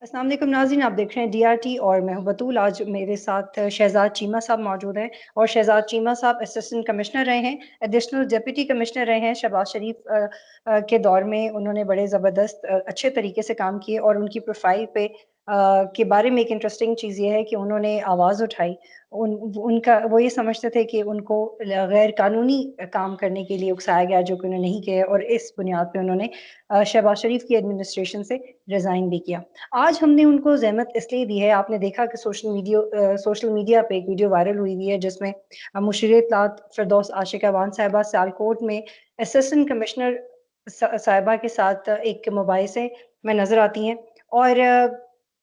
अस्सलाम वालेकुम नाज़रीन, आप देख रहे हैं DRT और मैं हूं बतूल। आज मेरे साथ शहजाद चीमा साहब मौजूद हैं और शहजाद चीमा साहब असिस्टेंट कमिश्नर रहे हैं, एडिशनल डिप्टी कमिश्नर रहे हैं। शहबाज शरीफ के दौर में उन्होंने बड़े ज़बरदस्त अच्छे तरीके से काम किए और उनकी प्रोफाइल पे के बारे में एक इंटरेस्टिंग चीज़ ये है कि उन्होंने आवाज़ उठाई। उनका वो ये समझते थे कि उनको गैर कानूनी काम करने के लिए उकसाया गया, जो कि उन्होंने नहीं किया, और इस बुनियाद पे उन्होंने शहबाज शरीफ की एडमिनिस्ट्रेशन से रिज़ाइन भी किया। आज हमने उनको ज़हमत इसलिए दी है, आपने देखा कि सोशल मीडिया पे एक वीडियो वायरल हुई हुई है जिसमें मुशीर इत्तलात फ़िरदौस आशिक अवान साहिबा सियालकोट में असिस्टेंट कमिश्नर साहिबा के साथ एक मुबाहिसे में नज़र आती हैं। और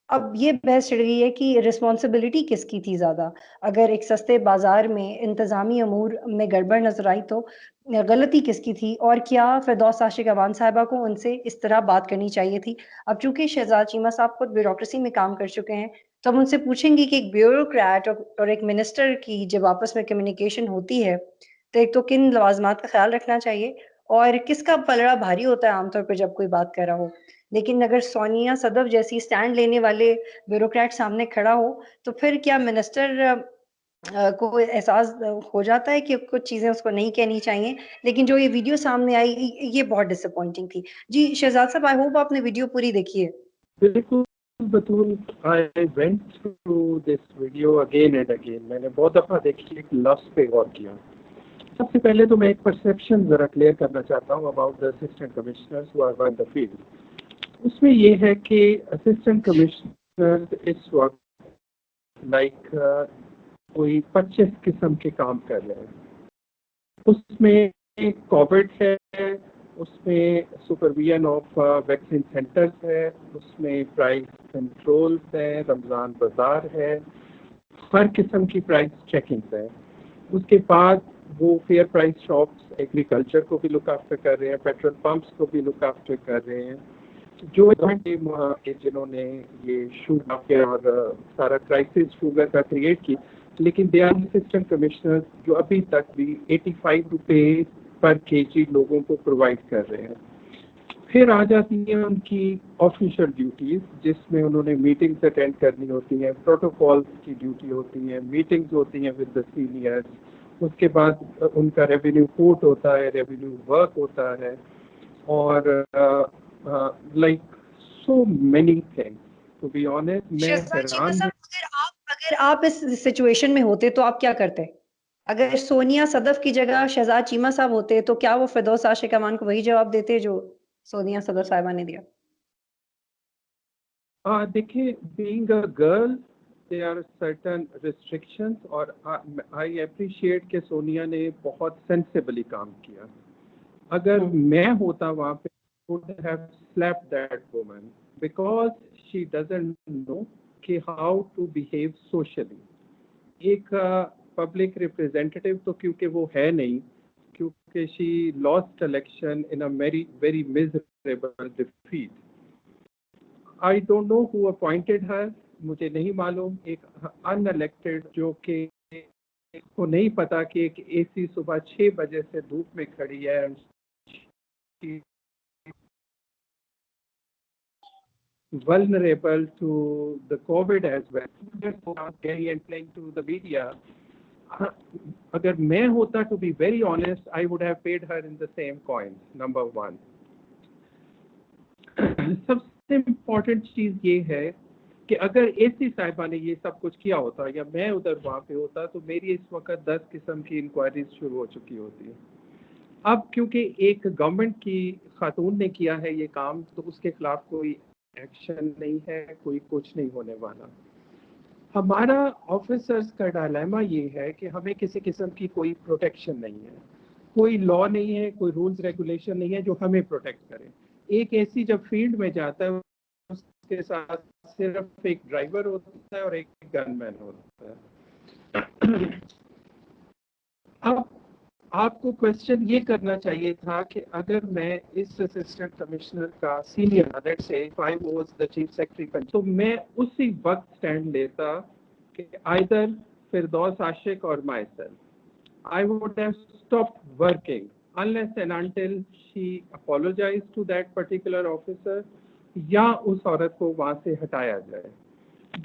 अब ये बहस छिड़ गई है कि रिस्पॉन्सिबिलिटी किसकी थी ज़्यादा। अगर एक सस्ते बाज़ार में इंतज़ामी अमूर में गड़बड़ नज़र आई तो गलती किसकी थी, और क्या फ़िरदौस आशिक अवान साहिबा को उनसे इस तरह बात करनी चाहिए थी। अब चूँकि शहजाद चीमा साहब खुद ब्यूरोक्रेसी में काम कर चुके हैं, तो हम उनसे पूछेंगे कि एक ब्यूरोक्रेट और एक मिनिस्टर की जब आपस में कम्युनिकेशन होती है, तो एक तो किन लवाज़मात का ख़्याल रखना चाहिए और किसका पलड़ा भारी होता है आमतौर पे जब कोई बात कर रहा हो। लेकिन अगर सोनिया सदफ जैसी स्टैंड लेने वाले ब्यूरोक्रेट सामने खड़ा हो, तो फिर क्या मिनिस्टर को एहसास हो जाता है कि कुछ चीज़ें उसको नहीं कहनी चाहिए। लेकिन जो ये वीडियो सामने आई, ये बहुत डिसअपॉइंटिंग थी। जी, शहज़ाद साहब, आई होप आपने वीडियो पूरी देखी है। बिल्कुल Batool, I went through this video again and again. मैंने बहुत दफ़ा देखी, एक लफ्ज़ पे गौर किया। सबसे पहले तो मैं एक परसेप्शन ज़रा क्लियर करना चाहता हूँ about the assistant commissioners who are in the field. उसमें ये है कि असिस्टेंट कमिश्नर इस वक्त लाइक कोई 25 किस्म के काम कर रहे हैं। उसमें कोविड है, उसमें सुपरविजन ऑफ वैक्सीन सेंटर्स है, उसमें प्राइस कंट्रोल्स है, रमज़ान बाजार है, हर किस्म की प्राइस चेकिंग्स है। उसके बाद वो फेयर प्राइस शॉप्स एग्रीकल्चर को भी लुक आफ्टर कर रहे हैं, पेट्रोल पंप्स को भी लुक आफ्टर कर रहे हैं। जो जिन्होंने ये शुगर और सारा क्राइसिस शुगर का क्रिएट की, लेकिन दे आर असिस्टेंट कमिश्नर जो अभी तक भी 85 रुपये पर केजी लोगों को प्रोवाइड कर रहे हैं। फिर आ जाती हैं उनकी ऑफिशियल ड्यूटीज़, जिसमें उन्होंने मीटिंग्स अटेंड करनी होती हैं, प्रोटोकॉल्स की ड्यूटी होती हैं, मीटिंग्स होती हैं विद द सीनियर्स। उसके बाद उनका रेवेन्यू कोर्ट होता है, रेवेन्यू वर्क होता है, और like so many things. To be honest, मैं शहजाद चीमा हैरान हूँ। साहब, अगर आप इस सिचुएशन में होते तो आप क्या करते? अगर सोनिया सदफ की जगह शहजाद चीमा साहब होते, तो क्या वो फिरदौस आशिक अमान को वही जवाब देते जो सोनिया सदफ साहिबा ने दिया? देखिए, being a girl there are certain restrictions, और आई अप्रिशिएट कि सोनिया ने बहुत सेंसिबली काम किया। अगर मैं होता वहाँ पे, would have slapped that woman because she doesn't know कि how to behave socially. एक पब्लिक रिप्रेजेंटेटिव तो क्योंकि वो है नहीं, क्योंकि she lost election in a very miserable defeat. I don't know who appointed her, मुझे नहीं मालूम। एक अनइलेक्टेड जो कि को नहीं पता कि एक एसी सुबह 6 बजे से धूप में खड़ी है, vulnerable to the COVID as well. Gary and playing to the media. अगर मैं होता, to be very honest, I would have paid her in the same coin. Number one. सबसे इम्पोर्टेंट चीज ये है कि अगर एसी साहिबा ने ये सब कुछ किया होता या मैं उधर वहाँ पे होता, तो मेरी इस वक्त 10 किस्म की इंक्वायरीज शुरू हो चुकी होती है। अब क्योंकि एक गवर्नमेंट की खातून ने किया है ये काम, तो उसके खिलाफ कोई एक्शन नहीं है, कोई कुछ नहीं होने वाला। हमारा ऑफिसर्स का डायलेमा ये है कि हमें किसी किस्म की कोई प्रोटेक्शन नहीं है, कोई लॉ नहीं है, कोई रूल्स रेगुलेशन नहीं है जो हमें प्रोटेक्ट करे। एक एसी जब फील्ड में जाता है, उसके साथ सिर्फ एक ड्राइवर होता है और एक गनमैन होता है। अब आपको क्वेश्चन ये करना चाहिए था कि अगर मैं इस असिस्टेंट कमिश्नर का senior, let's say if I was the chief secretary, तो मैं उसी वक्त स्टैंड लेता कि आइदर फिरदौस आशिक और my self, I would have stopped working unless and until she apologized to that particular officer, یا اس عورت کو وہاں سے ہٹایا جائے.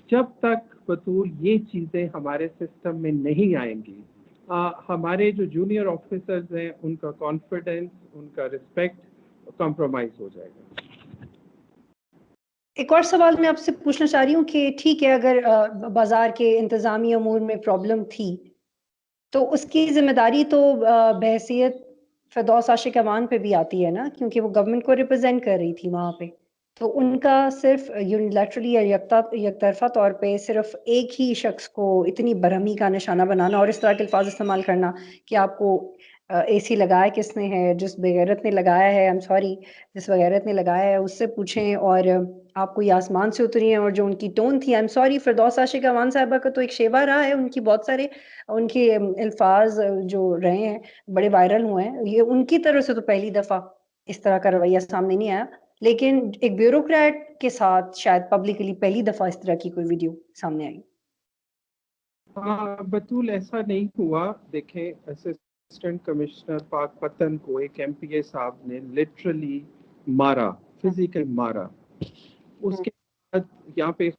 جب تک بطول یہ چیزیں ہمارے سسٹم میں نہیں آئیں گی, ہمارے جو جونیئر آفیسرز ہیں ان کا کانفیڈنس, ان کا رسپیکٹ کمپرومائز ہو جائے گا. ایک اور سوال میں آپ سے پوچھنا چاہ رہی ہوں کہ ٹھیک ہے اگر بازار کے انتظامی امور میں پرابلم تھی تو اس کی ذمہ داری تو بحیثیت فردوس عاشق امان پہ بھی آتی ہے نا, کیونکہ وہ گورنمنٹ کو ریپرزینٹ کر رہی تھی وہاں پہ. تو ان کا صرف یونیلیٹرلی یا یک طرفہ طور پہ صرف ایک ہی شخص کو اتنی برہمی کا نشانہ بنانا اور اس طرح کے الفاظ استعمال کرنا کہ آپ کو اے سی لگایا کس نے ہے, جس بغیرت نے لگایا ہے, جس بغیرت نے لگایا ہے اس سے پوچھیں, اور آپ کو یہ آسمان سے اتری ہیں, اور جو ان کی ٹون تھی, فردوس عاشق امان صاحبہ کا تو ایک شیوا رہا ہے, ان کی بہت سارے ان کے الفاظ جو رہے ہیں بڑے وائرل ہوئے ہیں, یہ ان کی طرف سے تو پہلی دفعہ اس طرح کا رویہ سامنے نہیں آیا, لیکن ایک بیوروکریٹ کے ساتھ شاید پبلکلی پہلی دفعہ اس طرح کی کوئی ویڈیو سامنے آئی. بطول ایسا نہیں ہوا. دیکھیں, اسسٹنٹ کمشنر پاک پتن کو ایک ایم پی اے صاحب نے لٹرلی مارا, فزیکل مارا. اس کے بعد یہاں پہ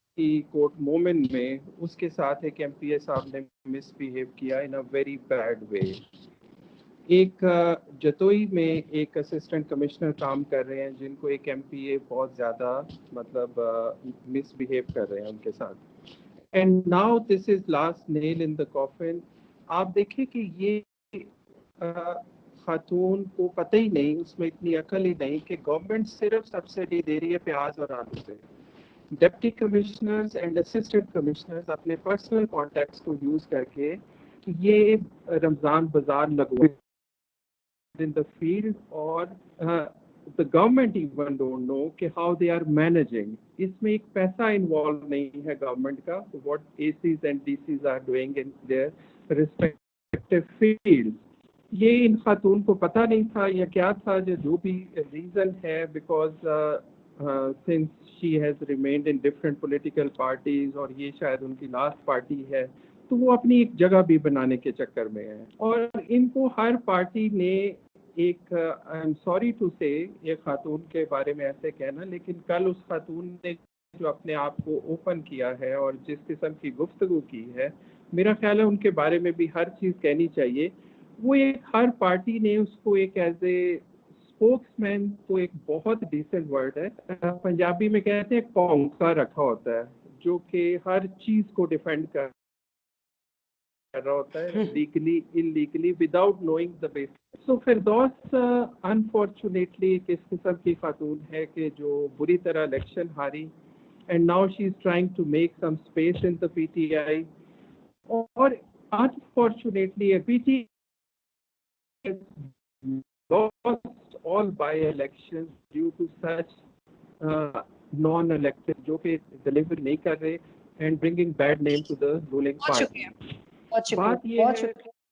کورٹ مومن میں اس کے ساتھ ایک ایم پی اے صاحب نے مس بہیو کیا ان اے ویری بیڈ وے. ایک جتوئی میں ایک اسسٹنٹ کمشنر کام کر رہے ہیں جن کو ایک ایم پی اے بہت زیادہ مطلب مس بہیو کر رہے ہیں ان کے ساتھ. And now this is last nail in the coffin. آپ دیکھیں کہ یہ خاتون کو پتہ ہی نہیں, اس میں اتنی عقل ہی نہیں کہ گورنمنٹ صرف سبسڈی دے رہی ہے پیاز اور آلو پہ. Deputy commissioners and assistant commissioners اپنے پرسنل کانٹیکٹس کو یوز کر کے یہ رمضان بازار لگوائے in the field, اور the government even don't know کہ how they are managing. اس میں ایک پیسہ انوالو نہیں ہے گورنمنٹ کا. what ACs and DCs are doing in their respective fields. یہ ان خاتون کو پتہ نہیں تھا یا کیا تھا, جو بھی ریزن ہے, because since she has remained in different political parties اور یہ شاید ان کی لاسٹ پارٹی ہے, تو وہ اپنی ایک جگہ بھی بنانے کے چکر میں ہے. اور ان کو ہر پارٹی نے ایک آئی ایم سوری ٹو سے یہ خاتون کے بارے میں ایسے کہنا, لیکن کل اس خاتون نے جو اپنے آپ کو اوپن کیا ہے اور جس قسم کی گفتگو کی ہے, میرا خیال ہے ان کے بارے میں بھی ہر چیز کہنی چاہیے. وہ ایک ہر پارٹی نے اس کو ایک ایز اے اسپوکس مین کو ایک بہت ڈیسنٹ ورڈ ہے, پنجابی میں کہتے ہیں کونکا رکھا ہوتا ہے, جو کہ ہر چیز کو ڈیفینڈ کر رہا ہوتا ہے legally illegally without knowing the base. So Firdous unfortunately کس قسم کی خاتون ہے کہ جو بری طرح الیکشن ہاری, and now she is trying to make some space in the P T I. اور unfortunately P T lost all by-elections due to such non-elected جو کہ deliver نہیں کر رہے and bringing bad name to the ruling party. بہت شکریہ.